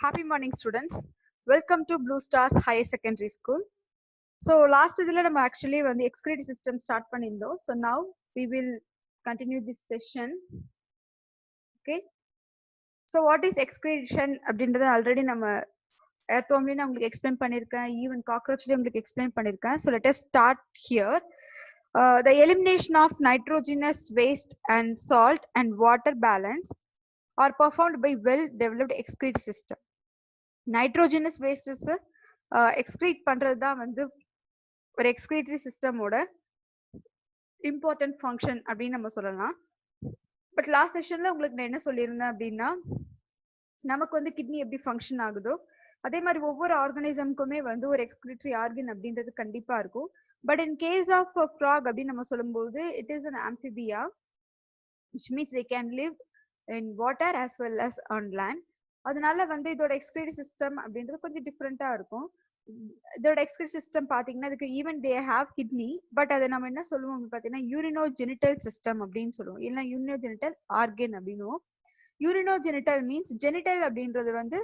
Happy morning, students. Welcome to Blue Stars Higher Secondary School. So last இதில் நம்ம actually வந்து excretory system start பண்ணியிருந்தோம். So now we will continue this session. Okay. So what is excretion அப்படின்றது already நம்ம earthwormly நான் உங்களுக்கு explain பண்ணியிருக்கேன். Even cockroachல உங்களுக்கு explain பண்ணியிருக்கேன். So let us start here. The elimination of nitrogenous waste and salt and water balance are performed by well-developed excretory system. Nitrogenous wastes excrete பண்றது தான் வந்து ஒரு எக்ஸ்கிரீட்டரி சிஸ்டமோட இம்பார்ட்டன்ட் ஃபங்க்ஷன் அப்படின்னு நம்ம சொல்லலாம். பட் லாஸ்ட் செஷன்ல உங்களுக்கு நான் என்ன சொல்லியிருந்தேன் அப்படின்னா, நமக்கு வந்து கிட்னி எப்படி ஃபங்க்ஷன் ஆகுதோ அதே மாதிரி ஒவ்வொரு ஆர்கனிசம்க்குமே வந்து ஒரு எக்ஸ்கிரீட்டரி ஆர்கன் அப்படின்றது கண்டிப்பா இருக்கும். But in case of frog அப்படின்னு நம்ம சொல்லும்போது it is an amphibia, which means they can live in water as well as on land. அதனால வந்து இதோட எக்ஸ்கிரீட்டரி சிஸ்டம் அப்படின்றது கொஞ்சம் டிஃப்ரெண்டா இருக்கும். இதோட எக்ஸ்கிரீட்டரி சிஸ்டம் பாத்தீங்கன்னா இதுக்கு even they have kidney, but அதை நம்ம என்ன சொல்லுவோம் அப்படின்னு பாத்தீங்கன்னா யூரினோஜெனிட்டல் சிஸ்டம் அப்படின்னு சொல்லுவோம், இல்லைன்னா யூரினோஜெனிட்டல் ஆர்கன் அப்படின்னுவோம். யூரினோஜெனிட்டல் மீன்ஸ் ஜெனிட்டல் அப்படின்றது வந்து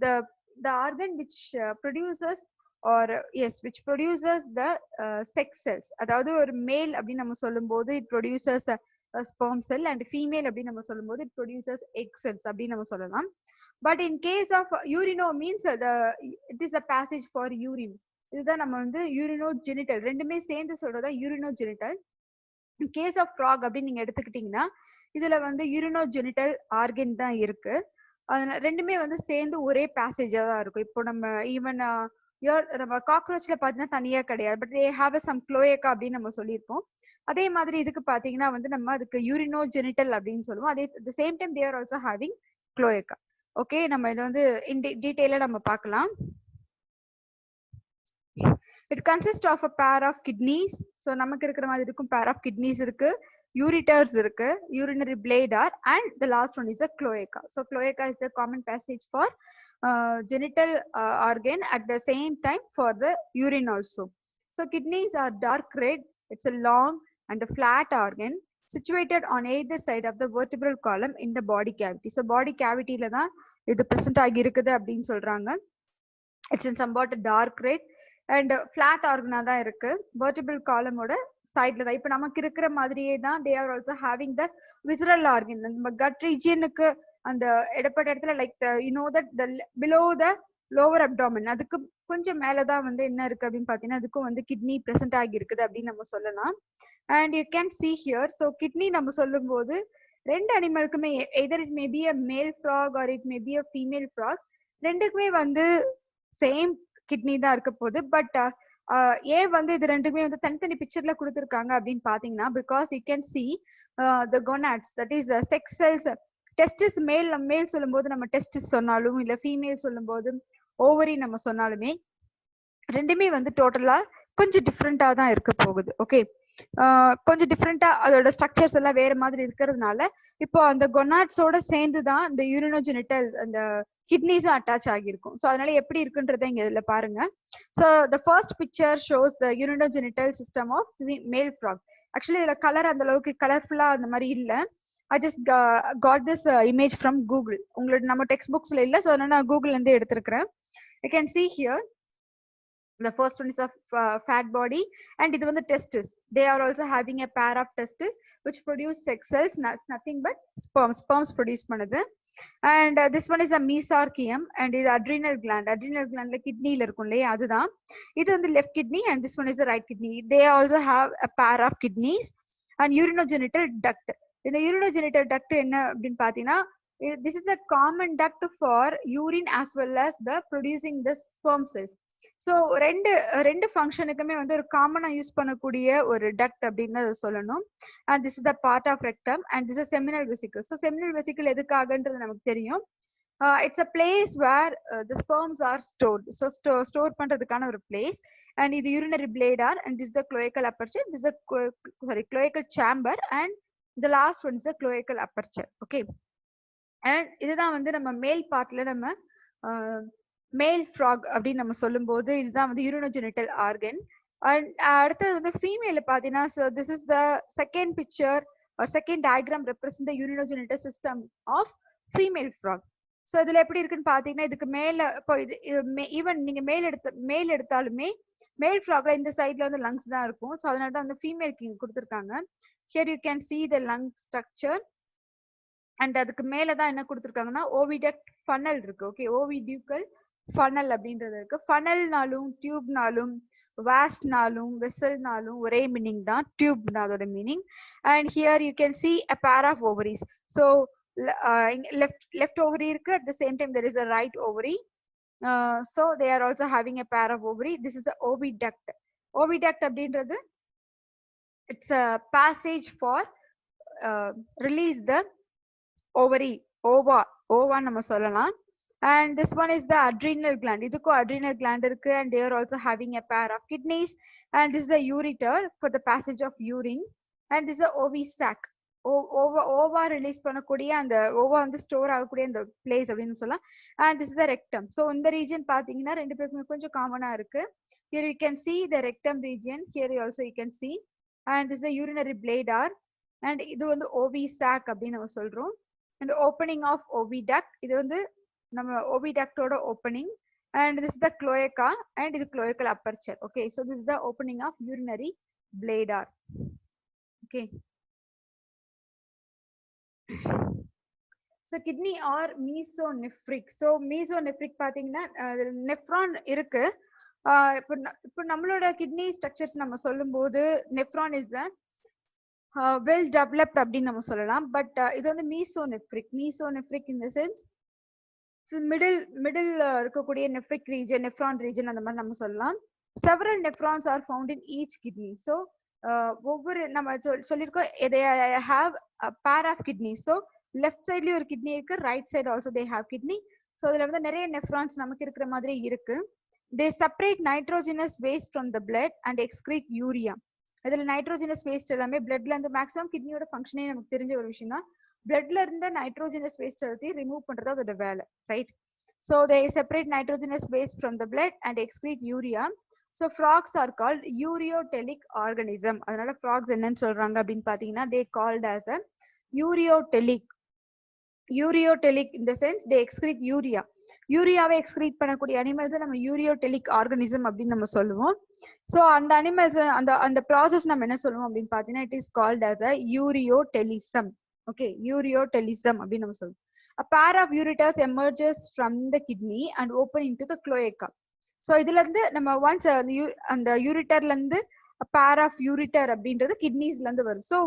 the organ which produces or yes which produces the sex cells. அதாவது ஒரு மேல் அப்படின்னு நம்ம சொல்லும்போது it produces sperm cell and female அப்படின்னு நம்ம சொல்லும்போது it produces egg cells அப்படின்னு நம்ம சொல்லலாம். But in case of urino means it is a passage for urine. இதுதான் நம்ம வந்து யூரினோஜெனிட்டல் ரெண்டுமே சேர்ந்து சொல்றதா urinogenital. In case of frog அப்படின்னு நீங்க எடுத்துக்கிட்டீங்கன்னா இதுல வந்து யூரினோஜெனிட்டல் ஆர்கன் தான் இருக்கு. அதனால ரெண்டுமே வந்து சேர்ந்து ஒரே பேசேஜா தான் இருக்கும். இப்போ நம்ம ஈவன் நம்ம காக்ரோச்ல பாத்தீங்கன்னா தனியா கிடையாது, பட் தே ஹேவ் சம் க்ளோயக்கா அப்படின்னு நம்ம சொல்லியிருப்போம். அதே மாதிரி இதுக்கு பாத்தீங்கன்னா வந்து நம்ம அதுக்கு யூரினோஜெனிட்டல் அப்படின்னு சொல்லுவோம். அதே the same time they are also having cloaca. Okay, நம்ம இதை வந்து டீடைலா நம்ம பார்க்கலாம். It consists of a pair of kidneys. So நமக்கு இருக்கிற மாதிரி இருக்கும் pair of kidneys இருக்கு, ureters இருக்கு, urinary bladder, and the last one is a cloaca. So cloaca is the common passage for genital organ, at the same time for the urine also. So kidneys are dark red. It's a long and a flat organ situated on either side of the vertebral column in the body cavity. So body cavity ல தான் இது present ஆகி இருக்குது அப்படின்னு சொல்றாங்க. It's in somewhat dark red and flat organ தான் இருக்கு. vertebral column ஓட சைட்ல தான். இப்போ நமக்கு இருக்கிற மாதிரியே தான் they are also having the visceral organ. நம்ம gut regionக்கு அந்த இடப்பட்ட இடத்துல like you know that the below the lower abdomen அதுக்கு கொஞ்சம் மேலதான் வந்து என்ன இருக்கு அப்படின்னு பாத்தீங்கன்னா அதுக்கும் வந்து கிட்னி present ஆகி இருக்குது அப்படின்னு நம்ம சொல்லலாம். And you can see here, so kidney நம்ம சொல்லும் போது ரெண்டு அனிமலுக்குமே either it may be a male frog or it may be a female frog, ரெண்டுக்குமே வந்து சேம் கிட்னி தான் இருக்க போகுது. பட் ஏன் வந்து இது ரெண்டுமே வந்து தனித்தனி பிக்சர்ல கொடுத்துருக்காங்க அப்படின்னு பாத்தீங்கன்னா because you can see the gonads, that is sex cells. Testis male சொல்லும் போது நம்ம டெஸ்டிஸ் சொன்னாலும் இல்ல ஃபீமேல் சொல்லும் போது ஓவரி நம்ம சொன்னாலுமே ரெண்டுமே வந்து டோட்டலா கொஞ்சம் டிஃப்ரெண்டா தான் இருக்க போகுது. ஓகே, கொஞ்சம் டிஃப்ரெண்டா அதோட ஸ்ட்ரக்சர்ஸ் எல்லாம் வேற மாதிரி இருக்கிறதுனால இப்போ அந்த கொனாட்ஸோட சேர்ந்து தான் இந்த யூரினோஜெனிட்டல் அந்த கிட்னிஸும் அட்டாச் ஆகியிருக்கும். ஸோ அதனால எப்படி இருக்குன்றத இங்க இதுல பாருங்க. So the first picture shows the urinogenital system of male frog. Actually இதுல கலர் அந்த அளவுக்கு கலர்ஃபுல்லா அந்த மாதிரி இல்ல. I just got this image from Google. உங்களோட நம்ம டெக்ஸ்ட் புக்ஸ்ல இல்ல, ஸோ அதனால நான் கூகுள்ல இருந்து எடுத்திருக்கிறேன். You can see here the first one is a fat body and இது வந்து testis. They are also having a pair of testis which produce sex cells, nothing but sperms produce பண்ணுது. And this one is a mesorchium and இது adrenal glandல கிட்னில இருக்கும் இல்லையா அதுதான். இது வந்து left kidney and this one is the right kidney. They also have a pair of kidneys and urinogenital duct. இந்த urinogenital duct என்ன அப்படின்னு பாத்தீங்கன்னா this is a common duct for urine as well as the producing the sperm cells. So ரெண்டு ஃபங்க்ஷனுக்குமே வந்து ஒரு காமனா use பண்ணக்கூடிய ஒரு டக்ட் அப்படின்னு சொல்லணும். And this is the part of rectum and this is seminal vesicle. So seminal vesicle எதுக்காகன்றது நமக்கு தெரியும். It's a place where the sperms are stored. So store பண்றதுக்கான ஒரு பிளேஸ். அண்ட் இது urinary bladder and this the cloacal aperture, this cloacal chamber and the last one is the cloacal aperture. Okay, and இதுதான் வந்து நம்ம மேல் பார்ட்ல நம்ம மேல் ஃப்ராக் அப்படின்னு நம்ம சொல்லும் போது இதுதான் வந்து யூரினோஜெனிட்டல் ஆர்கன். அடுத்தது வந்து ஃபீமேல பாத்தீங்கன்னா this is the second picture or second diagram represent the urinogenital system of female frog. So இதுல எப்படி இருக்குன்னு பாத்தீங்கன்னா இதுக்கு மேல இப்போ இது ஈவன் நீங்க மேல் எடுத்தாலுமே மேல் ஃப்ராக்ல இந்த சைட்ல வந்து லங்ஸ் தான் இருக்கும். சோ அதனால தான் வந்து ஃபீமேலுக்கு இங்க கொடுத்துருக்காங்க. Here you can see the lung structure and அதுக்கு மேல தான் என்ன கொடுத்துருக்காங்கன்னா ஓவிடக்ட் ஃபனல் இருக்கு. ஓகே, ஓவிடியூக்கல் ஃபனல் அப்படின்றது இருக்கு. ஃபனல்னாலும் டியூப்னாலும் வாஸ்ட்னாலும் வெசல்னாலும் ஒரே மீனிங் தான், டியூப் தான் அதோட meaning. And here you can see a pair of ovaries. So left ovary இருக்கு, at the same time there is a right ovary. So they are also having a pair of ovary. This is the oviduct. Oviduct அப்படின்றது it's a passage for release the ovary, ova நம்ம சொல்லலாம். And this one is the adrenal gland. இதுக்கும் adrenal gland இருக்கு and they are also having a pair of kidneys. And this is the ureter for the passage of urine. And this is the ovisac. Owa release பண்ணக்கூடிய அந்த ஓவா வந்து store ஆகக்கூடிய அந்த place அப்படின்னு சொல்லலாம். And this is the rectum. So இந்த region பாத்தீங்கன்னா ரெண்டு பேருக்குமே கொஞ்சம் காமனா இருக்கு. Here you can see the rectum region. Here also you can see. And this is the urinary bladder. And இது வந்து ovisac அப்படின்னு நம்ம சொல்றோம். And opening of oviduct, இது வந்து நம்ம oviductோட opening. And this is the cloaca and இது cloacal aperture. Okay, so this is the opening of urinary bladder. Okay. So kidney or mesonephric. So mesonephric பாத்தீங்கன்னா நெஃப்ரான் இருக்கு. இப்போ நம்மளோட கிட்னி ஸ்ட்ரக்சர்ஸ் நம்ம சொல்லும் போது நெஃப்ரான் இஸ் வெல் டெவலப்ட் அப்படின்னு நம்ம சொல்லலாம். பட் இது வந்து mesonephric in the sense middle இருக்கக்கூடிய நெஃப்ரிக் ரீஜன், நெஃப்ரான் ரீஜன் அந்த மாதிரி நம்ம சொல்லலாம். Several nephrons are found in each kidney. So ஒவ்வொரு நம்ம சொல்லியிருக்கோம் they have a pair of kidneys. So left சைட்லயும் ஒரு கிட்னி இருக்கு, right side also they have kidney. So இதுல வந்து நிறைய நெஃப்ரான்ஸ் நமக்கு இருக்கிற மாதிரி இருக்கு. they separate nitrogenous waste from the blood and excrete urea. இதுல நைட்ரோஜனஸ் வேஸ்ட் எல்லாமே பிளட்ல இருந்து மேக்ஸிமம் கிட்னியோட ஃபங்க்ஷனே நமக்கு தெரிஞ்ச ஒரு விஷயம் தான். பிளட்ல இருந்த நைட்ரோஜனஸ் வேஸ்ட் எல்லாத்தையும் ரிமூவ் பண்றது அதோட வேலை, right? So they separate nitrogenous waste from the blood and excrete urea. So frogs are called ureotelic organism. அதனால frogs என்னன்னு சொல்றாங்க அப்படின்னு பாத்தீங்கன்னா they called as a ureotelic in the sense they excrete urea. யூரியாவை excrete பண்ணக்கூடிய animals நம்ம ureotelic organism அப்படின்னு நம்ம சொல்லுவோம். ஸோ அந்த அனிமல்ஸ் அந்த ப்ராசஸ் நம்ம என்ன சொல்லுவோம் அப்படின்னு பாத்தீங்கன்னா it is called as a ureotelism. Okay, ureotelism அப்படின்னு நம்ம சொல்லுவோம். A pair of ureters emerges from the kidney and open into the cloaca. So இதுல இருந்து நம்ம ஒன்ஸ் அந்த யூரிட்டர்ல இருந்து pair of ureter அப்படின்றது கிட்னிஸ்ல இருந்து வரும். So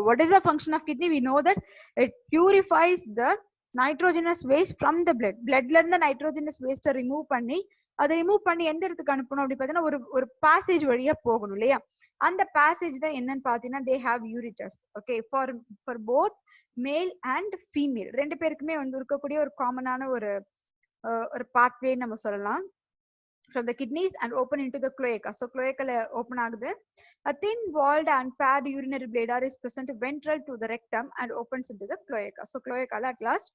what is the function of kidney? We know that it purifies the nitrogenous waste from the blood. பிளட்ல இருந்து nitrogenous வேஸ்ட remove பண்ணி அதை ரிமூவ் பண்ணி எந்த இடத்துக்கு அனுப்பணும் அப்படி பாத்தீங்கன்னா ஒரு பாசேஜ் வழியா போகணும் இல்லையா? அந்த பாசேஜ் தான் என்னன்னு பாத்தீங்கன்னா they have ureters. Okay, for both male and female ரெண்டு பேருக்குமே வந்து இருக்கக்கூடிய ஒரு காமனான ஒரு பாத்வே நம்ம சொல்லலாம். From the kidneys and open into the cloaca. So cloaca open ஆகுது. A thin walled and paired urinary bladder is present ventral to the rectum and opens into the cloaca. So cloaca at last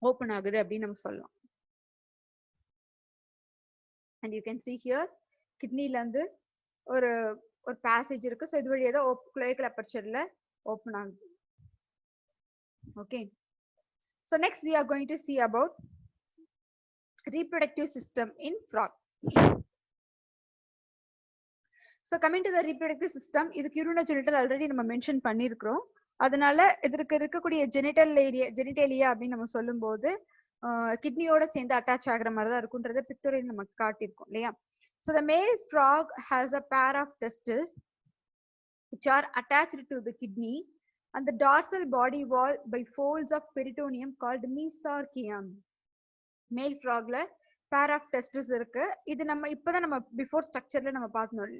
open ஆகுது அப்படின்னு நம்ம சொல்லலாம். And you can see here கிட்னில இருந்து ஒரு passage இருக்கு. So இது வழியா தான் cloacal apertureல open ஆகுது. Okay. So next we are going to see about reproductive system in frog. So coming to the reproductive system, இதுக்கு urinogenital already நம்ம மென்ஷன் பண்ணிருக்கிறோம். அதனால இதற்கு இருக்கக்கூடிய ஜெனிட்டேலியா அப்படின்னு நம்ம சொல்லும் போது கிட்னியோட சேர்ந்து அட்டாச் ஆகிற மாதிரி தான் இருக்கும்ன்றத பிக்டோரியல் நமக்கு காட்டியிருக்கோம் இல்லையா? So the male frog has a pair of testes which are attached to the kidney and the dorsal body wall by folds of peritoneum called mesorchium. மேல் ஃப்ராக்ல பேர் ஆஃப் டெஸ்டஸ் இருக்கு. இது நம்ம இப்பதான் நம்ம பிஃபோர் ஸ்ட்ரக்சர்ல நம்ம பார்த்தோம்.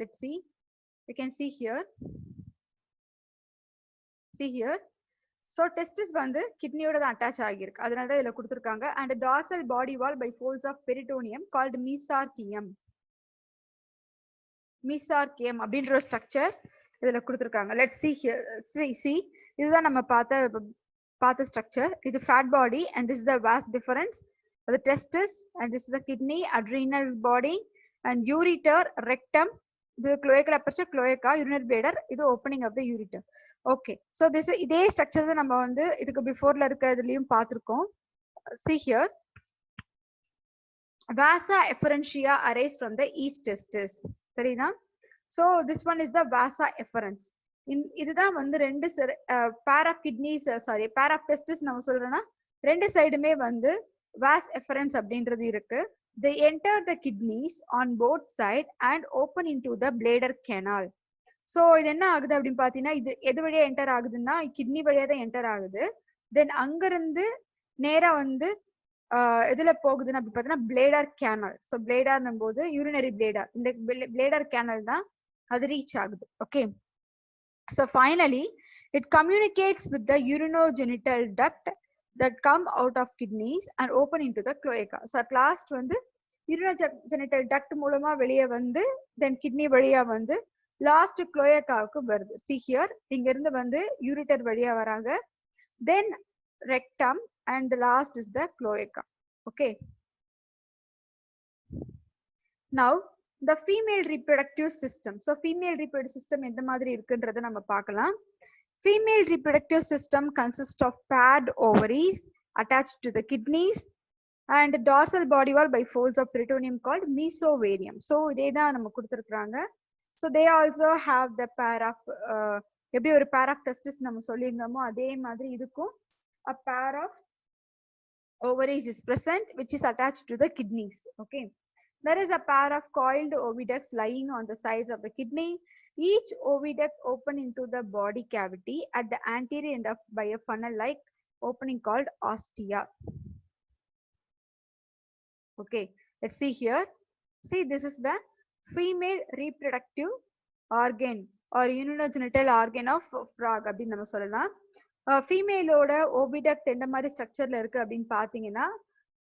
Let's see, you can see here. So testis வந்து கிட்னியோட தான் அட்டாச் ஆகியிருக்கு, அதனால தான் இதுல கொடுத்திருக்காங்க. and dorsal body wall by folds of peritoneum called mesorchium அப்படின்ற ஒரு ஸ்ட்ரக்சர் இதுல கொடுத்திருக்காங்க. Let's see here. see இதுதான் நம்ம பார்த்த ஸ்ட்ரக்சர். இது fat body and this is the vas deferens, the testis, and this is the kidney, adrenal body, and ureter, rectum, The cloacal aperture, cloaca, urinary bladder, இது opening of the ureter. Okay, so this இதே structure தான் நம்ம வந்து இதுக்கு beforeல இருக்கிறதுலயும் பார்த்திருக்கோம். See here, vasa efferentia arise from the east testis. Saritha? So this one is the vasa efferens. இதுதான் வந்து ரெண்டு pair of kidneys, sorry, pair of testis நம்ம சொல்றோம்னா ரெண்டு சைடுமே வந்து vas efferens அப்படின்றது இருக்கு. They enter the kidneys on both side and open into the bladder canal. So இது என்ன ஆகுது அப்படின்னு பாத்தீங்கன்னா இது எது வழியா என்டர் ஆகுதுன்னா கிட்னி வழியா தான் என்டர் ஆகுது. தென் அங்கிருந்து நேரா வந்து எதுல போகுதுன்னு அப்படி பாத்தீங்கன்னா பிளேடர் கேனல். ஸோ பிளேடர்னும் போது யூரினரி பிளேடர், இந்த பிளேடர் கேனல் தான் அது ரீச் ஆகுது. Okay, so finally it communicates with the urinogenital duct that come out of kidneys and open into the cloaca. So at last வந்து urinogenital duct மூலமா வெளியே வந்து then kidney வழியா வந்து last cloacaவுக்கு வருது. See here, இங்க இருந்து வந்து ureter வழியா வராங்க, then rectum and the last is the cloaca. Okay, now the female reproductive system. So female reproductive system எந்த மாதிரி இருக்குன்றதை நம்ம பார்க்கலாம். Female reproductive system consists of paired ovaries attached to the kidneys and dorsal body wall by folds of peritoneum called mesovarium. So இதே தான் நம்ம கொடுத்திருக்காங்க. So they also have the pair of எப்படி ஒரு pair of testis நம்ம சொல்லியிருந்தோமோ அதே மாதிரி இதுக்கும் a pair of ovaries is present which is attached to the kidneys. Okay, there is a pair of coiled oviducts lying on the sides of the kidney. Each oviduct open into the body cavity at the anterior end of by a funnel-like opening called ostia. Okay, let's see here. See, this is the female reproductive organ or urinogenital organ of frog அப்படின்னு நம்ம சொல்லலாம். ஃபீமேலோட oviduct எந்த மாதிரி ஸ்ட்ரக்சர்ல இருக்கு அப்படின்னு பாத்தீங்கன்னா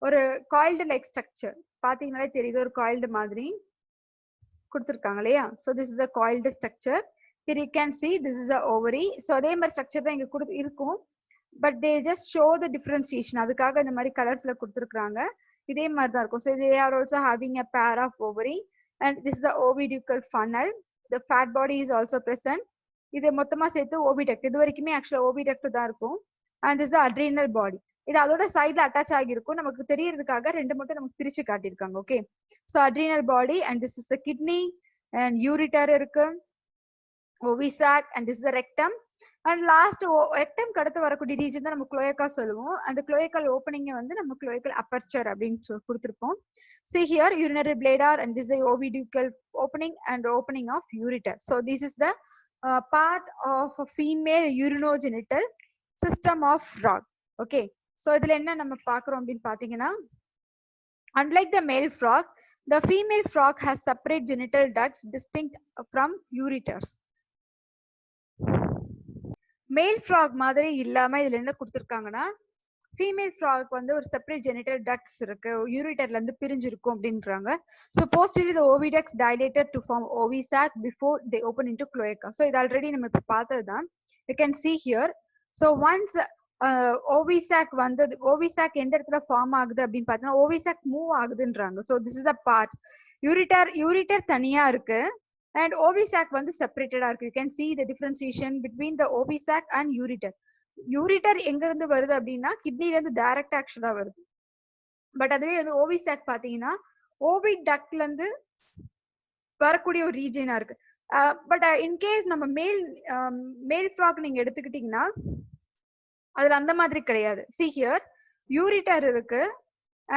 ஒரு coiled like structure பாத்தீங்கன்னாலே தெரியுது, ஒரு காயில்டு மாதிரி கொடுத்திருக்காங்க இல்லையா. So this is the coiled structure. Here you can see this is the ovary. So அதே மாதிரி ஸ்ட்ரக்சர் தான் இங்க இருக்கும், but they just show the differentiation. அதுக்காக இந்த மாதிரி கலர்ஸ்ல கொடுத்திருக்காங்க. இதே மாதிரி தான் இருக்கும். So they are also having a pair of ovary and this is the oviducal funnel. The fat body is also present. இது மொத்தமா சேர்த்து ஓவிடக்ட், இது வரைக்குமே ஆக்சுவலா ஓவிடக்ட் தான் இருக்கும். and this is the adrenal body. இது அதோட சைடுல அட்டாச் ஆகிருக்கும், நமக்கு தெரியறதுக்காக ரெண்டு மட்டும் நமக்கு பிரிச்சு காட்டியிருக்காங்க. Okay, so adrenal body and this is the kidney and ureter இருக்கு, ovisac and this is the rectum and last rectum கடத்து வரக்கூடிய ரீஜன் தான் நம்ம cloaca சொல்லுவோம். அந்த cloacal opening வந்து நம்ம cloacal aperture அப்படின்னு கொடுத்திருப்போம். See here, urinary bladder and this is the oviducal opening and opening of ureter. So this is the part of a female urinogenital system of frog. Okay, so இதுல என்ன நம்ம பார்க்கிறோம் அப்படின்னு பாத்தீங்கன்னா, unlike the male frog, the female frog has separate genital ducts distinct from ureters. மேல் frock மாதிரி இல்லாம இதுல என்ன கொடுத்திருக்காங்கன்னா, ஃபீமேல் ஃப்ராக் வந்து ஒரு செப்பரேட் ஜெனிட்டல் டக்ட்ஸ் இருக்கு, யூரிட்டர்ல இருந்து பிரிஞ்சிருக்கும் அப்படின்றாங்க. So posteriorly the oviducts dilated to form ovisac before they open into cloaca. So இது ஆல்ரெடி நம்ம இப்ப பார்த்ததுதான். You can see here. So once ovisac வந்து ovisac எந்த இடத்துல ஃபார்ம் ஆகுது அப்படின்னு பார்த்தீங்கன்னா ovisac மூவ் ஆகுதுன்றாங்க. So this is the part. ureter தனியா இருக்கு and ovisac வந்து செப்பரேட்டடா இருக்கு. You can see the differentiation between the ovisac and ureter. ureter எங்க இருந்து வருது அப்படின்னா கிட்னில இருந்து டைரக்ட் ஆக்சுவலா வருது. பட் அதுவே வந்து ஓவிசாக் பாத்தீங்கன்னா ஓவிடக்ட்ல இருந்து வரக்கூடிய ஒரு ரீஜனா இருக்கு. பட் இன்கேஸ் நம்ம மேல் ஃப்ராக் நீங்க எடுத்துக்கிட்டீங்கன்னா அதுல அந்த மாதிரி கிடையாது. See here, ureter இருக்கு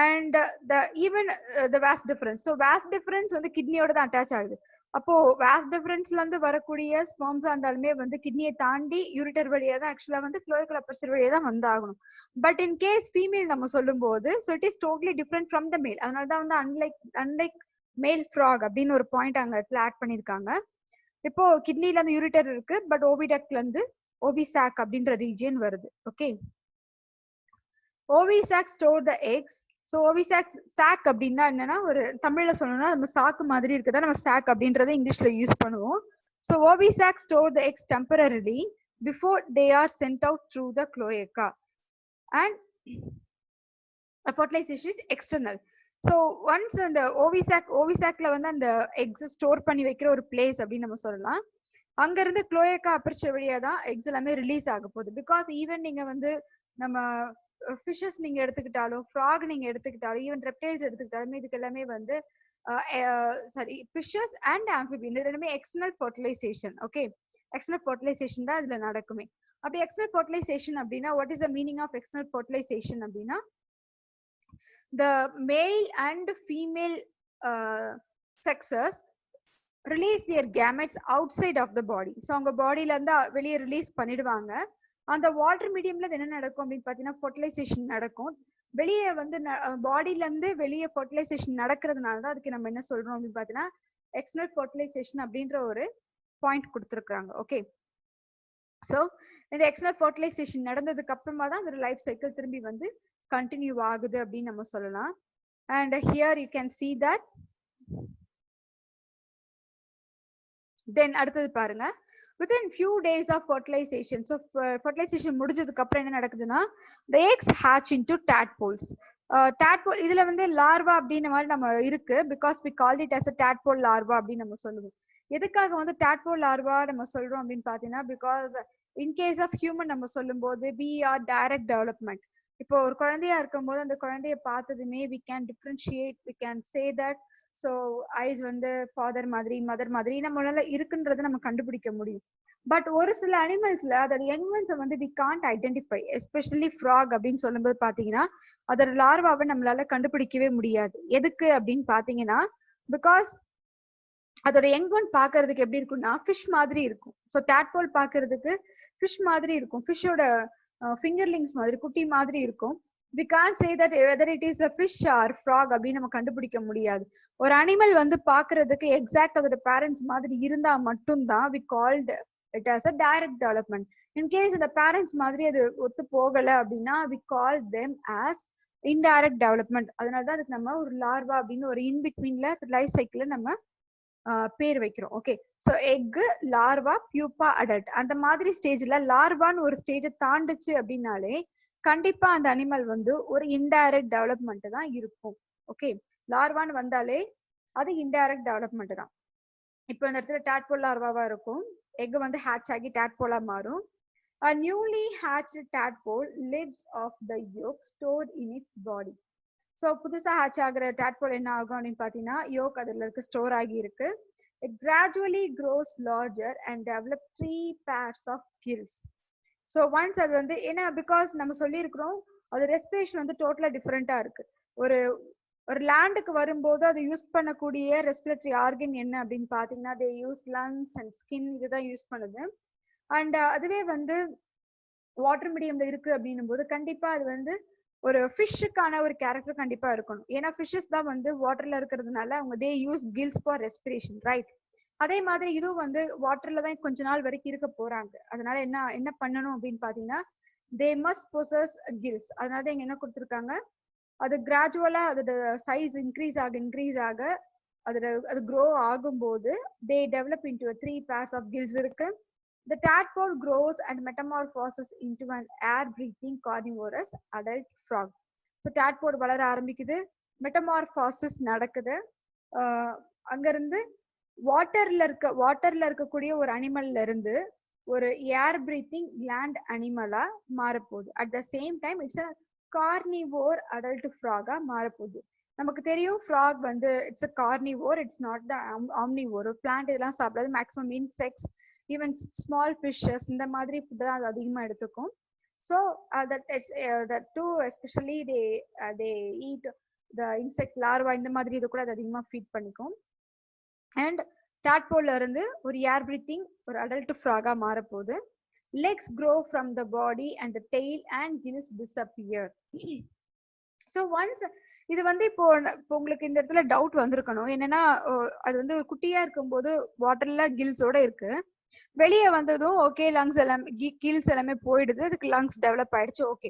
and the vas deferens. So vas deferens வந்து கிட்னியோட தான் அட்டாச் ஆகுது. அப்போ vas deferensல இருந்து வரக்கூடிய ஸ்பெர்ம்ஸா இருந்தாலுமே வந்து கிட்னியை தாண்டி யூரிட்டர் வழியா தான் ஆக்சுவலா வந்து cloacal aperture வழியா தான் வந்து ஆகணும். பட் இன் கேஸ் ஃபீமேல் நம்ம சொல்லும் போது so it is totally different from the male. அதனால தான் வந்து unlike male frog அப்படின்னு ஒரு பாயிண்ட் அங்க ஆட் பண்ணிருக்காங்க. இப்போ கிட்னில இருந்து யூரிட்டர் இருக்கு, பட் ஓவிடக்ட்ல இருந்து ஓவிசாக் அப்படின்ற ரீஜியன் வருது. Okay, ovisac store the eggs. So ovisac sac அப்படின்னா என்னன்னா, ஒரு தமிழ்ல சொல்லணும்னா நம்ம சாக்கு மாதிரி இருக்குதா நம்ம சாக் அப்படின்றத இங்கிலீஷ்ல யூஸ் பண்ணுவோம். So ovisac store the eggs temporarily before they are sent out through the cloaca and fertilization is external. So once அந்த ஓவிசாக்ல வந்து அந்த எக்ஸ் ஸ்டோர் பண்ணி வைக்கிற ஒரு பிளேஸ் அப்படின்னு நம்ம சொல்லலாம். அங்க இருந்து குளோயக்கா அபர்ச்சர் வழியா தான் எக்ஸ் எல்லாமே ரிலீஸ் ஆக போகுது. பிகாஸ் ஈவன் நீங்க வந்து நம்ம ஃபிஷஸ் நீங்க எடுத்துக்கிட்டாலும், ஃப்ராக் நீங்க எடுத்துக்கிட்டாலும், ஈவன் ரெப்டைல்ஸ் எடுத்துக்கிட்டாலுமே இதுக்கு எல்லாமே வந்து சாரி ஃபிஷஸ் அண்ட் ஆம்பிபியன் ரெண்டுமே external fertilisation. Okay, external fertilisation தான் இதுல நடக்குமே. அப்படி எக்ஸ்டர்னல் ஃபர்டிலைசேஷன் அப்படின்னா what is the meaning of external fertilisation அப்படின்னா the male and female sexes release their gametes outside of the body. So அவங்க பாடியில இருந்து வெளியே ரிலீஸ் பண்ணிடுவாங்க. அந்த வாட்டர் மீடியம்ல என்ன நடக்கும் அப்படின்னு பாத்தீங்கன்னா ஃபர்டிலைசேஷன் நடக்கும். வெளியே வந்து பாடியில இருந்து வெளியே ஃபர்டிலைசேஷன் நடக்கிறதுனால தான் அதுக்கு நம்ம என்ன சொல்றோம் அப்படின்னு பாத்தீங்கன்னா எக்ஸ்டர்னல் ஃபர்டிலைசேஷன் அப்படின்ற ஒரு பாயிண்ட் கொடுத்துருக்காங்க. ஓகே, ஸோ இந்த எக்ஸ்டர்னல் ஃபர்டிலைசேஷன் நடந்ததுக்கு அப்புறமா தான் அந்த லைஃப் சைக்கிள் திரும்பி வந்து கண்டினியூ ஆகுது அப்படின்னு நம்ம சொல்லலாம். And here you can see that. தென் அடுத்தது பாருங்க, within few days of fertilization. So fertilization முடிஞ்சதுக்கு அப்புறம் என்ன நடக்குதுன்னா the eggs hatch into tadpoles. tadpole இதுல வந்து லார்வா அப்படின்ற மாதிரி நம்ம இருக்கு, because we called it as a tadpole larva அப்படின்னு நம்ம சொல்லுவோம். எதுக்காக வந்து tadpole larva நம்ம சொல்றோம் அப்படின்னு பாத்தீங்கன்னா because in case of human நம்ம சொல்லும் போது we are direct development. இப்போ ஒரு குழந்தையா இருக்கும் போது அந்த குழந்தைய பார்த்ததுமே we can differentiate, we can say that so ஐஸ் வந்து ஃபாதர் மாதிரி மதர் மாதிரி நம்மளால இருக்குன்றத நம்ம கண்டுபிடிக்க முடியும். பட் ஒரு சில அனிமல்ஸ்ல அதோட யங் ஒன்ஸை வந்து we can't identify, especially frog அப்படின்னு சொல்லும்போது பாத்தீங்கன்னா அதோட லார்வாவை நம்மளால கண்டுபிடிக்கவே முடியாது. எதுக்கு அப்படின்னு பாத்தீங்கன்னா பிகாஸ் அதோட யங் ஒன் பாக்குறதுக்கு எப்படி இருக்கும்னா ஃபிஷ் மாதிரி இருக்கும். ஸோ டேட்போல் பாக்குறதுக்கு ஃபிஷ் மாதிரி இருக்கும், ஃபிஷ்ஷோட ஃபிங்கர்லிங்ஸ் மாதிரி குட்டி மாதிரி இருக்கும். we can't say that whether it is a fish or frog அப்படின்னு நம்ம கண்டுபிடிக்க முடியாது. ஒரு அனிமல் வந்து பாக்குறதுக்கு எக்ஸாக்ட் அதோட பேரண்ட்ஸ் மாதிரி இருந்தா மட்டும்தான் we called it as a direct development. in case இந்த பேரண்ட்ஸ் மாதிரி அது ஒத்து போகல அப்படின்னா we call them as indirect development. அதனாலதான் அதுக்கு நம்ம ஒரு லார்வா அப்படின்னு ஒரு இன் பிட்வீன்ல லைஃப் சைக்கிள் நம்ம பேர் வைக்கிறோம். Okay, so egg, larva, pupa, adult அந்த மாதிரி ஸ்டேஜ்ல லார்வான்னு ஒரு ஸ்டேஜை தாண்டுச்சு அப்படின்னாலே கண்டிப்பா அந்த அனிமல் வந்து ஒரு இன்டைரக்ட் டெவலப்மெண்ட் தான் இருக்கும். ஓகே, லார்வான்னு வந்தாலே அது இன்டைரக்ட் டெவலப்மெண்ட் தான். இப்போ இந்த இடத்துல டேட்போல் லார்வாவா இருக்கும், எக் வந்து ஹேட்ச் ஆகி டேட்போலா மாறும். A newly hatched tadpole lives off the yolk stored in its body. So புதுசா ஹேட்ச் ஆகிற டேட்போல் என்ன ஆகும் அப்படின்னு பாத்தீங்கன்னா யோக் அதுல இருக்கு ஸ்டோர் ஆகி இருக்கு. It gradually grows larger and develop 3 pairs of gills. So once அது வந்து ஏன்னா பிகாஸ் நம்ம சொல்லியிருக்கிறோம் அது ரெஸ்பிரேஷன் வந்து டோட்டலா டிஃப்ரெண்டா இருக்கு. ஒரு ஒரு லேண்டுக்கு வரும்போது அது யூஸ் பண்ணக்கூடிய ரெஸ்பிரேட்டரி ஆர்கன் என்ன அப்படின்னு பாத்தீங்கன்னா they use lungs and skin இதுதான் யூஸ் பண்ணுது. அண்ட் அதுவே வந்து வாட்டர் மீடியம்ல இருக்கு அப்படின்னும் போது கண்டிப்பா அது வந்து ஒரு ஃபிஷ்ஷுக்கான ஒரு கேரக்டர் கண்டிப்பா இருக்கணும். ஏன்னா ஃபிஷ்ஷஸ் தான் வந்து வாட்டர்ல இருக்கிறதுனால அவங்க they use gills for respiration, right? அதே மாதிரி இதுவும் வந்து வாட்டர்ல தான் கொஞ்ச நாள் வரைக்கும் இருக்க போறாங்க. அதனால என்ன பண்ணணும் அப்படின்னு பாத்தீங்கன்னா தே மஸ்ட் பொசஸ் கில்ஸ். அதனால தான் இங்க என்ன கொடுத்துருக்காங்க, அது கிராஜுவலா அதோட சைஸ் இன்க்ரீஸ் ஆக அது க்ரோ ஆகும்போது தே develop into 3 pairs of gills இருக்கு. The tadpole grows and metamorphoses into an air-breathing carnivorous adult frog. So tadpole வளர ஆரம்பிக்குது, மெட்டமார்பாசிஸ் நடக்குது. அங்கிருந்து வாட்டர்ல இருக்கக்கூடிய ஒரு அனிமல்ல இருந்து ஒரு ஏர் பிரீத்திங் லேண்ட் அனிமலா மாறப்போகுது. At the same time it's a carnivore adult ஃப்ராகா மாறப்போகுது. நமக்கு தெரியும் ஃப்ராக் வந்து it's a carnivore, it's not the omnivore. Plant இதெல்லாம் சாப்பிடாது, maximum insects even small fishes இந்த மாதிரி ஃபுட் தான் அது அதிகமா எடுத்துக்கும். So that too especially they eat the insect larva இந்த மாதிரி இது கூட அது அதிகமா ஃபீட் பண்ணிக்கும். அண்ட் டேட்போல்ல இருந்து ஒரு ஏர் பிரீத்திங் ஒரு அடல்ட் ஃப்ராகா மாறப்போகுது. Legs grow from the body and the tail and gills disappear. So once இது வந்து இப்போ உங்களுக்கு இந்த இடத்துல டவுட் வந்திருக்கணும் என்னன்னா அது வந்து ஒரு குட்டியா இருக்கும்போது வாட்டர்ல கில்ஸோட இருக்கு, வெளியே வந்ததும் ஓகே லங்ஸ் எல்லாமே கில்ஸ் எல்லாமே போயிடுது, அதுக்கு லங்ஸ் டெவலப் ஆயிடுச்சு. ஓகே,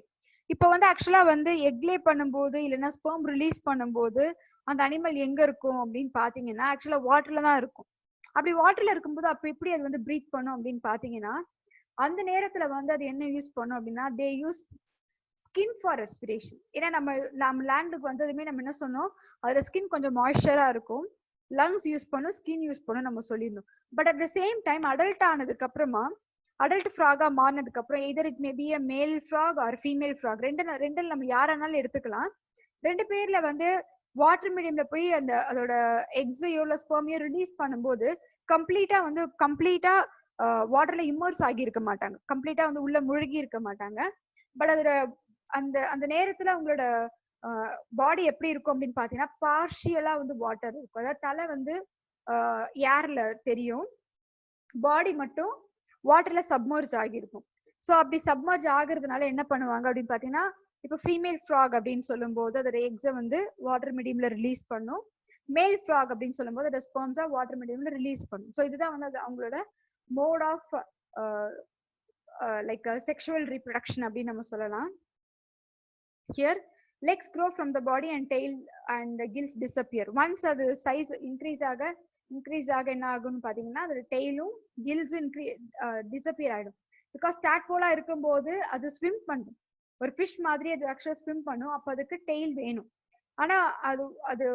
இப்போ வந்து ஆக்சுவலா வந்து எக்லே பண்ணும்போது இல்லைன்னா ஸ்பெர்ம் ரிலீஸ் பண்ணும்போது அந்த அனிமல் எங்க இருக்கும் அப்படின்னு பாத்தீங்கன்னா ஆக்சுவலா வாட்டர்ல தான் இருக்கும். அப்படி வாட்டர்ல இருக்கும்போது அப்ப எப்படி அது வந்து பிரீத் பண்ணும் அப்படின்னு பாத்தீங்கன்னா அந்த நேரத்துல வந்து அது என்ன யூஸ் பண்ணும் அப்படின்னா they use skin for respiration. ஏன்னா நம்ம லேண்டுக்கு வந்ததுமே நம்ம என்ன சொன்னோம், அதோட ஸ்கின் கொஞ்சம் மாய்ஸ்சரா இருக்கும், லங்ஸ் யூஸ் பண்ணும், ஸ்கின் யூஸ் பண்ணும் நம்ம சொல்லிடணும். But at the same time adult ஆனதுக்கு அப்புறமா, அடல்ட் ஃப்ராகா மாறினதுக்கு அப்புறம் எதர் இட் மே பி அ மேல் ஃப்ராக் ஆர் ஃபீமேல் ஃப்ராக், ரெண்டில் நம்ம யாரானாலும் எடுத்துக்கலாம். ரெண்டு பேர்ல வந்து வாட்டர் மீடியம்ல போய் அதோட எக்ஸையோ இல்ல ஸ்பெர்மையோ ரிலீஸ் பண்ணும்போது கம்ப்ளீட்டா வாட்டர்ல இம்மர்ஸ் ஆகி இருக்க மாட்டாங்க, கம்ப்ளீட்டா வந்து உள்ள முழுகி இருக்க மாட்டாங்க. பட் அதோட அந்த அந்த நேரத்துல உங்களோட பாடி எப்படி இருக்கும் அப்படின்னு பாத்தீங்கன்னா பார்ஷியலா வந்து வாட்டர் இருக்கும். அதாவது தலை வந்து ஏர்ல தெரியும், பாடி மட்டும் வாட்டர்ல சப்மர்ஜ் ஆகிருக்கும். ஸோ அப்படி சப்மர்ஜ் ஆகுறதுனால என்ன பண்ணுவாங்க அப்படின்னு பாத்தீங்கன்னா, இப்போ ஃபீமேல் ஃப்ராக் அப்படின்னு சொல்லும் போது அதோட எக்ஸை வந்து வாட்டர் மீடியம்ல ரிலீஸ் பண்ணும், மேல் ஃப்ராக் அப்படின்னு சொல்லும் போது அதோட ஸ்பெர்ம்ஸா வாட்டர் மீடியம்ல ரிலீஸ் பண்ணும். ஸோ இதுதான் வந்து அது அவங்களோட mode of like sexual reproduction அப்படின்னு நம்ம சொல்லலாம். Here legs grow from the body and tail and the gills disappear. Once அது size increase ஆக என்ன ஆகும்னு பாத்தீங்கன்னா அதோட டெய்லும் கில்ஸும் டிசப்பியர் ஆயிடும். பிகாஸ் டாட்போலா இருக்கும்போது அது ஸ்விம் பண்ணும், ஒரு ஃபிஷ் மாதிரி அது ஆக்சுவலா ஸ்விம் பண்ணும், அப்ப அதுக்கு டெய்ல் வேணும். ஆனா அது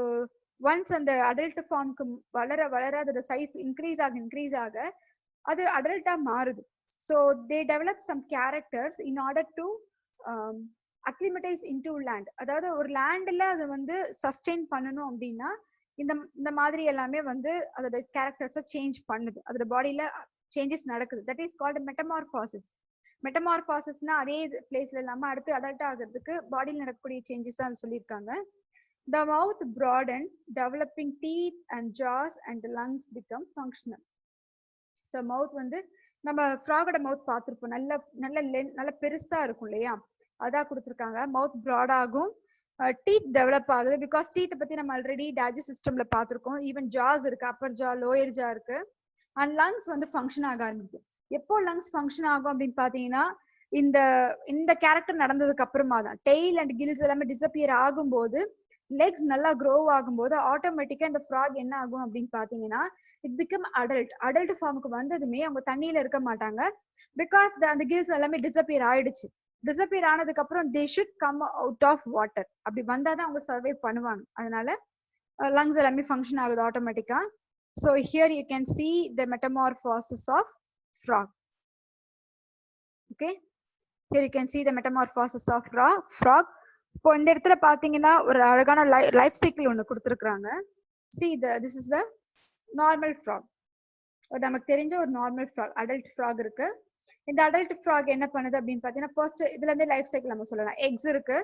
ஒன்ஸ் அந்த அடல்ட் ஃபார்முக்கு வளர அதோட சைஸ் இன்க்ரீஸ் ஆக அது அடல்ட்டா மாறுது. So they develop some characters in order to acclimatize into land. அதாவது ஒரு லேண்ட்ல அதை வந்து சஸ்டெயின் பண்ணணும் அப்படின்னா இந்த மாதிரி எல்லாமே வந்து அதோட கேரக்டர்ஸை சேஞ்ச் பண்ணுது, அதோட பாடியில சேஞ்சஸ் நடக்குது. That is called metamorphosis. மெட்டமார்பாசிஸ்னா அதே பிளேஸ்ல இல்லாம அடுத்து அடல்ட் ஆகிறதுக்கு பாடியில் நடக்கக்கூடிய சேஞ்சஸ் தான் சொல்லியிருக்காங்க. The mouth broadens, developing teeth and jaws, and the lungs become functional. So mouth வந்து நம்ம ஃப்ராகோட மவுத் பார்த்துருப்போம், நல்ல பெருசா இருக்கும் இல்லையா, அதான் கொடுத்துருக்காங்க. மவுத் ப்ராட் ஆகும், டீத் டெவலப் ஆகுது. பிகாஸ் டீத்தை பத்தி நம்ம ஆல்ரெடி டைஜஸ்ட் சிஸ்டம்ல பார்த்துருக்கோம். ஈவன் ஜாஸ் இருக்கு, அப்பர் ஜா, லோயர் ஜா இருக்கு. அண்ட் லங்ஸ் வந்து ஃபங்க்ஷன் ஆக ஆரம்பிக்கும். எப்போ லங்ஸ் ஃபங்க்ஷன் ஆகும் அப்படின்னு பாத்தீங்கன்னா இந்த கேரக்டர் நடந்ததுக்கு அப்புறமா தான். டெய்ல் அண்ட் கில்ஸ் எல்லாமே டிசப்பியர் ஆகும்போது, லெக்ஸ் நல்லா க்ரோ ஆகும்போது ஆட்டோமேட்டிக்கா இந்த ஃப்ராக் என்ன ஆகும் அப்படின்னு பாத்தீங்கன்னா இட் பிகம் அடல்ட் ஃபார்முக்கு வந்ததுமே அவங்க தண்ணியில இருக்க மாட்டாங்க. பிகாஸ் அந்த கில்ஸ் எல்லாமே டிசப்பியர் ஆயிடுச்சு. டிசப்பியர் ஆனதுக்கு அப்புறம் they should come out of water. அப்படி வந்தாதான் அவங்க சர்வை பண்ணுவாங்க. அதனால லங்ஸ் எல்லாமே ஃபங்க்ஷன் ஆகுது ஆட்டோமேட்டிக்கா. So here you can see the metamorphosis of frog. Okay, here you can see the metamorphosis of frog. இப்போ இந்த இடத்துல பாத்தீங்கன்னா ஒரு அழகான லைஃப் சைக்கிள் ஒன்று கொடுத்துருக்காங்க. See this is the normal frock. நமக்கு தெரிஞ்ச ஒரு நார்மல் ஃப்ராக், அடல்ட் ஃப்ராக் இருக்கு. இந்த அடல்ட் ஃப்ராக் என்ன பண்ணுது அப்படின்னு பாத்தீங்கன்னா ஃபர்ஸ்ட் இதுல இருந்து லைஃப் சைக்கிள் நம்ம சொல்லலாம். எக்ஸ் இருக்கு,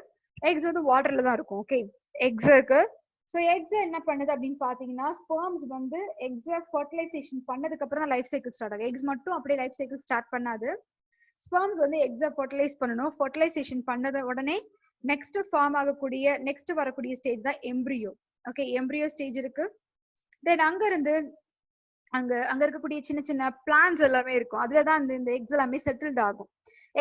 எக்ஸ் வந்து வாட்டர்ல தான் இருக்கும். ஓகே, எக்ஸ் இருக்கு. ஸோ எக்ஸ் என்ன பண்ணுது அப்படின்னு பாத்தீங்கன்னா ஸ்பெர்ம்ஸ் வந்து எக்ஸை ஃபர்டிலைசேஷன் பண்ணதுக்கு அப்புறம் தான் லைஃப் சைக்கிள் ஸ்டார்ட் ஆகும். எக்ஸ் மட்டும் அப்படியே லைஃப் சைக்கிள் ஸ்டார்ட் பண்ணாது. ஸ்பெர்ம்ஸ் வந்து எக்ஸை ஃபர்டிலைஸ் பண்ணணும். ஃபர்டிலைசேஷன் பண்ணத உடனே நெக்ஸ்ட் வரக்கூடிய ஸ்டேஜ் தான் எம்ப்ரியோ. ஓகே, எம்ப்ரியோ ஸ்டேஜ் இருக்கு. தென் அங்க இருந்து அங்க இருக்கக்கூடிய சின்ன சின்ன பிளான்ஸ் எல்லாமே இருக்கும். அதுலதான் இந்த எக்ஸ் எல்லாமே செட்டில்ட் ஆகும்.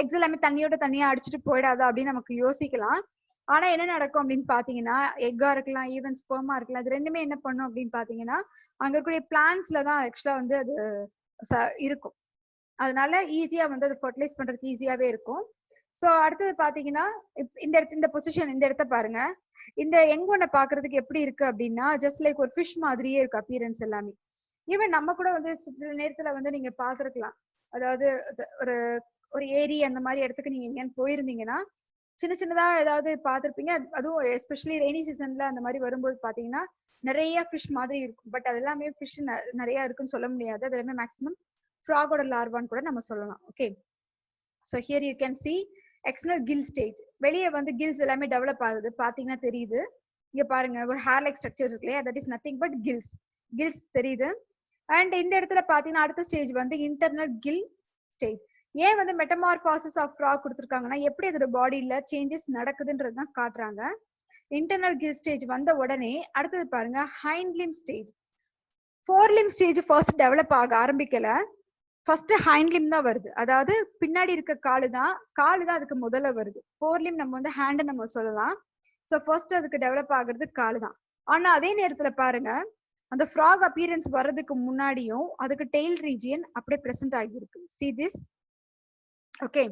எக்ஸ் எல்லாமே தண்ணியா அடிச்சுட்டு போயிடாது அப்படின்னு நமக்கு யோசிக்கலாம். ஆனா என்ன நடக்கும் அப்படின்னு பாத்தீங்கன்னா எக்கா இருக்கலாம், ஈவன் ஸ்பெர்மா இருக்கலாம், அது ரெண்டுமே என்ன பண்ணும் அப்படின்னு பாத்தீங்கன்னா அங்க இருக்கக்கூடிய பிளான்ஸ்ல தான் ஆக்சுவலா வந்து அது இருக்கும். அதனால ஈஸியா வந்து அது ஃபர்டிலைஸ் பண்றதுக்கு ஈஸியாவே இருக்கும். சோ அடுத்தது பாத்தீங்கன்னா இந்த பொசிஷன், இந்த இடத்த பாருங்க. இந்த யங் ஒன்னை பாக்குறதுக்கு எப்படி இருக்கு அப்படின்னா ஜஸ்ட் லைக் ஒரு ஃபிஷ் மாதிரியே இருக்கு அப்பியரன்ஸ் எல்லாமே. ஈவன் நம்ம கூட வந்து சில நேரத்துல வந்து நீங்க பாத்துருக்கலாம். அதாவது ஒரு ஏரி அந்த மாதிரி இடத்துக்கு நீங்க எங்கேன்னு போயிருந்தீங்கன்னா சின்னதா ஏதாவது பாத்திருப்பீங்க. அதுவும் எஸ்பெஷலி ரெய்னி சீசன்ல அந்த மாதிரி வரும்போது பாத்தீங்கன்னா நிறைய ஃபிஷ் மாதிரி இருக்கும். பட் அது எல்லாமே ஃபிஷ் நிறைய இருக்குன்னு சொல்ல முடியாது. அது எல்லாமே மேக்ஸிமம் ஃப்ராகோட லார்வான்னு கூட நம்ம சொல்லலாம். Okay, so here you can see external gill stage. வெளியே வந்து கில்ஸ் எல்லாமே டெவலப் ஆகுது, பாத்தீங்கன்னா தெரியுது. இங்க பாருங்க ஒரு ஹேர் லைக் ஸ்ட்ரக்சர் இருக்கு இல்லையா, that is nothing but gills தெரியுது. அண்ட் இந்த இடத்துல பாத்தீங்கன்னா அடுத்த ஸ்டேஜ் வந்து இன்டர்னல் கில் ஸ்டேஜ். ஏன் வந்து மெட்டமார்பாசிஸ் ஆஃப் ஃப்ராக் கொடுத்துருக்காங்கன்னா எப்படி அதோட பாடியில சேஞ்சஸ் நடக்குதுன்றது தான் காட்டுறாங்க. இன்டர்னல் கில் ஸ்டேஜ் வந்த உடனே அடுத்தது பாருங்க hind limb stage. Fore limb stage first develop ஆக ஆரம்பிக்கல, ஃபர்ஸ்ட் ஹைண்ட் லிம் தான் வருது. அதாவது பின்னாடி இருக்க காலு தான் அதுக்கு முதல்ல வருது. ஃபோர் லிம் நம்ம வந்து ஹேண்ட் நம்ம சொல்லலாம். ஸோ ஃபர்ஸ்ட் அதுக்கு டெவலப் ஆகுறது காலு தான். ஆனா அதே நேரத்துல பாருங்க அந்த ஃப்ராக் அப்பியரன்ஸ் வர்றதுக்கு முன்னாடியும் அதுக்கு டெய்ல் ரீஜியன் அப்படியே பிரசன்ட் ஆகியிருக்கு. See this? Okay,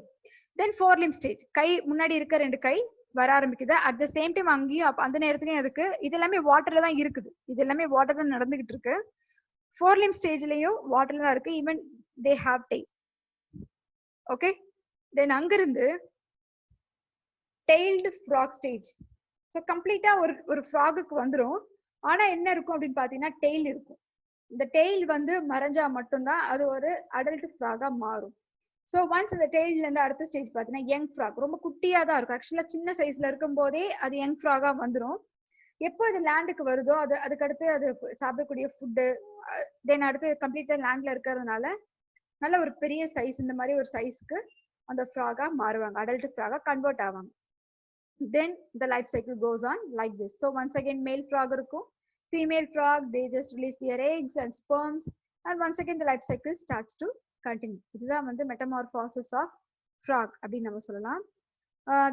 then fore limb stage, கை முன்னாடி இருக்க 2 கை வர ஆரம்பிக்குது. அட் த சேம் டைம் அங்கேயும் அந்த நேரத்துலயும் அதுக்கு இது எல்லாமே வாட்டர்ல தான் இருக்குது, இது எல்லாமே வாட்டர் தான் நடந்துகிட்டு இருக்கு. ஃபோர் லிம் ஸ்டேஜ்லயும் வாட்டர்ல தான் இருக்கு. Even they have tail. Okay, then அங்கிருந்து டெய்ல்டு ஃப்ராக் ஸ்டேஜ். ஸோ கம்ப்ளீட்டா ஒரு ஃப்ராகுக்கு வந்துடும். ஆனா என்ன இருக்கும் அப்படின்னு பாத்தீங்கன்னா டெய்ல் இருக்கும். இந்த டெய்ல் வந்து மறைஞ்சா மட்டும்தான் அது ஒரு அடல்ட் ஃப்ராகா மாறும். ஸோ ஒன்ஸ் இந்த டெய்ல்ல இருந்து அடுத்த ஸ்டேஜ் பாத்தீங்கன்னா யங் ஃப்ராக், ரொம்ப குட்டியா தான் இருக்கும். ஆக்சுவலா சின்ன சைஸ்ல இருக்கும் போதே அது யங் ஃப்ராகா வந்துடும். எப்போ இது லேண்டுக்கு வருதோ அதுக்கடுத்து அது சாப்பிடக்கூடிய ஃபுட்டு, தென் அடுத்து கம்ப்ளீட்டா லேண்ட்ல இருக்கிறதுனால நல்ல ஒரு பெரிய சைஸ், இந்த மாதிரி ஒரு சைஸ்க்கு அந்த ஃப்ராகா மாறுவாங்க, அடல்ட் ஃப்ராகா கன்வெர்ட் ஆவாங்க. Then the life cycle goes on like this. So once again male frog இருக்கும், female frog, they just release their eggs and sperms, and once again the life cycle starts to continue. இதுதான் வந்து metamorphosis of frog அப்படின்னு நம்ம சொல்லலாம்.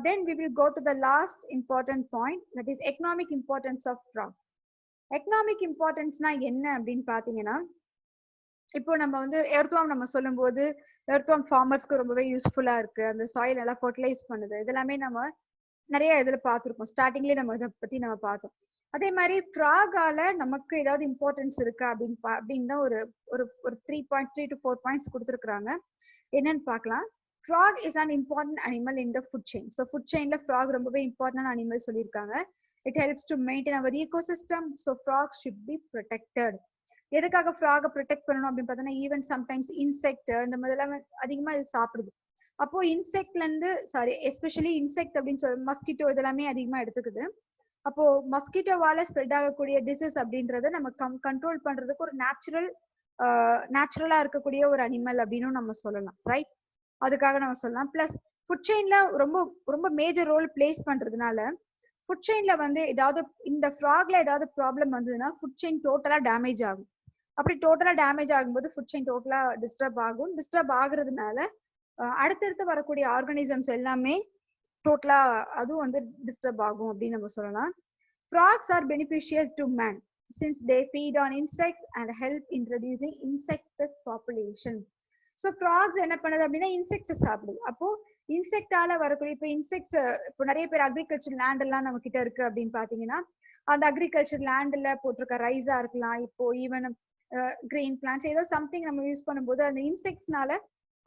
Then we will go to the last important point, that is economic importance of frog. Economic இம்பார்ட்டன்ஸ்னா என்ன அப்படின்னு பாத்தீங்கன்னா, இப்போ நம்ம வந்து எர்த்வார்ம் நம்ம சொல்லும் போது எர்த்வார்ம் ஃபார்மர்ஸ்க்கு ரொம்பவே யூஸ்ஃபுல்லா இருக்கு, அந்த சாயில் நல்லா ஃபர்டிலைஸ் பண்ணுது, இதெல்லாமே நம்ம நிறைய இதுல பார்த்திருக்கோம். ஸ்டார்டிங்லயே நம்ம இதை பத்தி நம்ம பார்த்தோம். அதே மாதிரி ஃப்ராகால நமக்கு ஏதாவது இம்பார்ட்டன்ஸ் இருக்கா அப்படின்னு தான் ஒரு 3.3 to 4 பாயிண்ட்ஸ் கொடுத்துருக்காங்க. என்னன்னு பார்க்கலாம். Frog is an important animal in the food chain. So food chainல frog ரொம்பவே important அனிமல் சொல்லியிருக்காங்க. It helps to maintain our ecosystem. So frogs should be protected. எதுக்காக ஃப்ராக ப்ரொடெக்ட் பண்ணணும் அப்படின்னு பார்த்தோன்னா, ஈவன் சம்டைம்ஸ் இன்செக்ட் இந்த மாதிரிலாம் அதிகமா இது சாப்பிடுது. அப்போ இன்செக்ட்ல இருந்து எஸ்பெஷலி இன்செக்ட் அப்படின்னு சொல்லி மஸ்கிட்டோ இதெல்லாமே அதிகமா எடுத்துக்குது. அப்போ மஸ்கிட்டோவால ஸ்ப்ரெட் ஆகக்கூடிய டிசீஸ் அப்படின்றத நம்ம கண்ட்ரோல் பண்றதுக்கு ஒரு நேச்சுரலா இருக்கக்கூடிய ஒரு அனிமல் அப்படின்னு நம்ம சொல்லலாம், ரைட்? அதுக்காக நம்ம சொல்லலாம். பிளஸ் ஃபுட் செயின்ல ரொம்ப ரொம்ப மேஜர் ரோல் பிளேஸ் பண்றதுனால ஃபுட் செயின்ல வந்து ஏதாவது இந்த ஃப்ராக்ல ஏதாவது ப்ராப்ளம் வந்ததுன்னா ஃபுட் செயின் டோட்டலா டேமேஜ் ஆகும். அப்படி டோட்டலா டேமேஜ் ஆகும்போது ஃபுட் செயின் டோட்டலா டிஸ்டர்ப் ஆகும். டிஸ்டர்ப் ஆகுறதுனால அடுத்தடுத்து வரக்கூடிய ஆர்கானிசம்ஸ் எல்லாமே டோட்டலா அதுவும் வந்து டிஸ்டர்ப் ஆகும் அப்படின்னு நம்ம சொல்லலாம். Frogs are beneficial to man since they feed on insects and help in reducing insect pest population. So frogs என்ன பண்ணுது அப்படின்னா இன்செக்ட்ஸ் சாப்பிடுது. அப்போ இன்செக்டால வரக்கூடிய இப்போ இன்செக்ட்ஸ் இப்போ நிறைய பேர் அக்ரிகல்ச்சர் லேண்ட் எல்லாம் நம்ம கிட்ட இருக்கு அப்படின்னு பாத்தீங்கன்னா, அந்த அக்ரிகல்ச்சர் லேண்ட்ல போட்டிருக்க ரைஸா இருக்கலாம், இப்போ ஈவன் கிரெயின் பிளான்ஸ் ஏதோ சம்திங் நம்ம யூஸ் பண்ணும்போது அந்த இன்செக்ட்ஸ்னால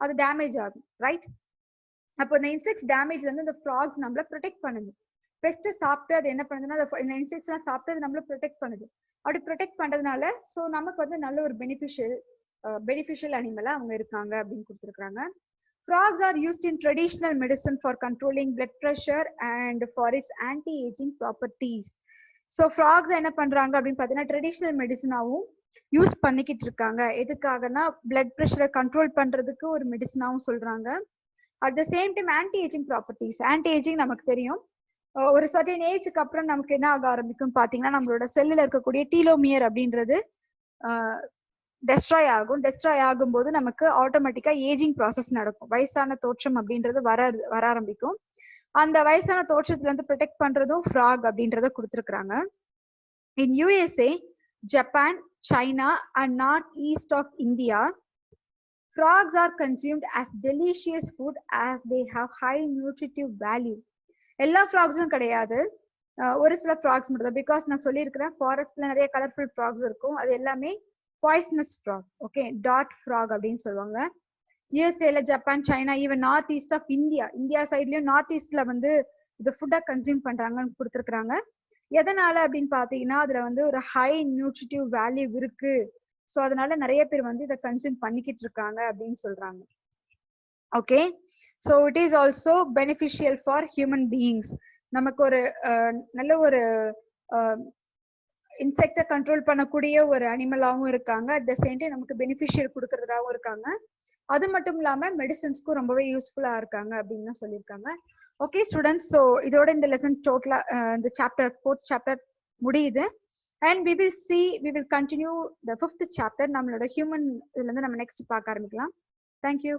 அது டேமேஜ் ஆகும், ரைட்? அப்போ இந்த இன்செக்ட்ஸ் டேமேஜ்ல இருந்து இந்த ஃப்ராக்ஸ் நம்மள ப்ரொடெக்ட் பண்ணுது. பெஸ்ட் சாப்பிட்டு அது என்ன பண்ணுதுன்னா இந்த இன்செக்ட்ஸ் எல்லாம் சாப்பிட்டு அது நம்மள ப்ரொடெக்ட் பண்ணுது. அப்படி ப்ரொடெக்ட் பண்றதுனால ஸோ நமக்கு வந்து நல்ல ஒரு பெனிஃபிஷியல் அனிமலா அவங்க இருக்காங்க அப்படின்னு கொடுத்துருக்காங்க. Frogs are used in traditional medicine for controlling blood pressure and for its anti-aging properties. So frogs என்ன பண்றாங்க அப்படின்னு பாத்தீங்கன்னா ட்ரெடிஷனல் மெடிசனாவும் யூஸ் பண்ணிக்கிட்டு இருக்காங்க. எதுக்காகனா பிளட் ப்ரெஷரை கண்ட்ரோல் பண்றதுக்கு ஒரு மெடிசனாவும் சொல்றாங்க. At the same time anti ageing properties. Anti ageing நமக்கு தெரியும், ஒரு சர்டன் ஏஜுக்கு அப்புறம் நமக்கு என்ன ஆக ஆரம்பிக்கும் பாத்தீங்கன்னா நம்மளோட செல்லுல இருக்கக்கூடிய டீலோமியர் அப்படின்றது டெஸ்ட்ராய் ஆகும். டெஸ்ட்ராய் ஆகும்போது நமக்கு ஆட்டோமேட்டிக்கா ஏஜிங் ப்ராசஸ் நடக்கும். வயசான தோற்றம் அப்படின்றது வர ஆரம்பிக்கும். அந்த வயசான தோற்றத்துல இருந்து ப்ரொடெக்ட் பண்றதும் ஃப்ராக் அப்படின்றத கொடுத்துருக்காங்க. இன் USA, Japan, China and northeast of India, frogs are consumed as delicious food as they have high nutritive value. எல்லா ஃப்ராக்ஸும் கிடையாது, ஒரு சில ஃப்ராக்ஸ் மட்டும். பிகாஸ் நான் சொல்லியிருக்கிறேன் ஃபாரஸ்ட்ல நிறைய கலர்ஃபுல் ஃப்ராக்ஸ் இருக்கும், அது எல்லாமே பாய்சனஸ் ஃப்ராக். ஓகே, டாட் ஃப்ராக் அப்படின்னு சொல்லுவாங்க. யூஎஸ்ஏல, Japan, China, even north east of India சைட்லயும் நார்த் ஈஸ்ட்ல வந்து இது ஃபுட்டா கன்சியூம் பண்றாங்கன்னு கொடுத்துருக்காங்க. எதனால அப்படின்னு பாத்தீங்கன்னா அதுல வந்து ஒரு ஹை நியூட்ரிட்டிவ் வேல்யூ இருக்கு. ஸோ அதனால நிறைய பேர் வந்து இதை கன்சியூம் பண்ணிக்கிட்டு இருக்காங்க அப்படின்னு சொல்றாங்க. Okay, so it is also beneficial for human beings. நமக்கு ஒரு நல்ல ஒரு இன்செக்டை கண்ட்ரோல் பண்ணக்கூடிய ஒரு அனிமலாகவும் இருக்காங்க. அட் த சேம் டைம் நமக்கு பெனிஃபிஷியல் கொடுக்கறதாகவும் இருக்காங்க. அது மட்டும் இல்லாம மெடிசன்ஸ்க்கும் ரொம்பவே யூஸ்ஃபுல்லா இருக்காங்க அப்படின்னு தான் சொல்லியிருக்காங்க. ஓகே ஸ்டூடெண்ட்ஸ், ஸோ இதோட இந்த லெசன் டோட்டலா இந்த சாப்டர் 4th சாப்டர் முடியுது. And we will continue the 5th chapter. நம்மளோட ஹியூமன் இதுல இருந்து நம்ம நெக்ஸ்ட் பார்க்க ஆரம்பிக்கலாம். தேங்க்யூ.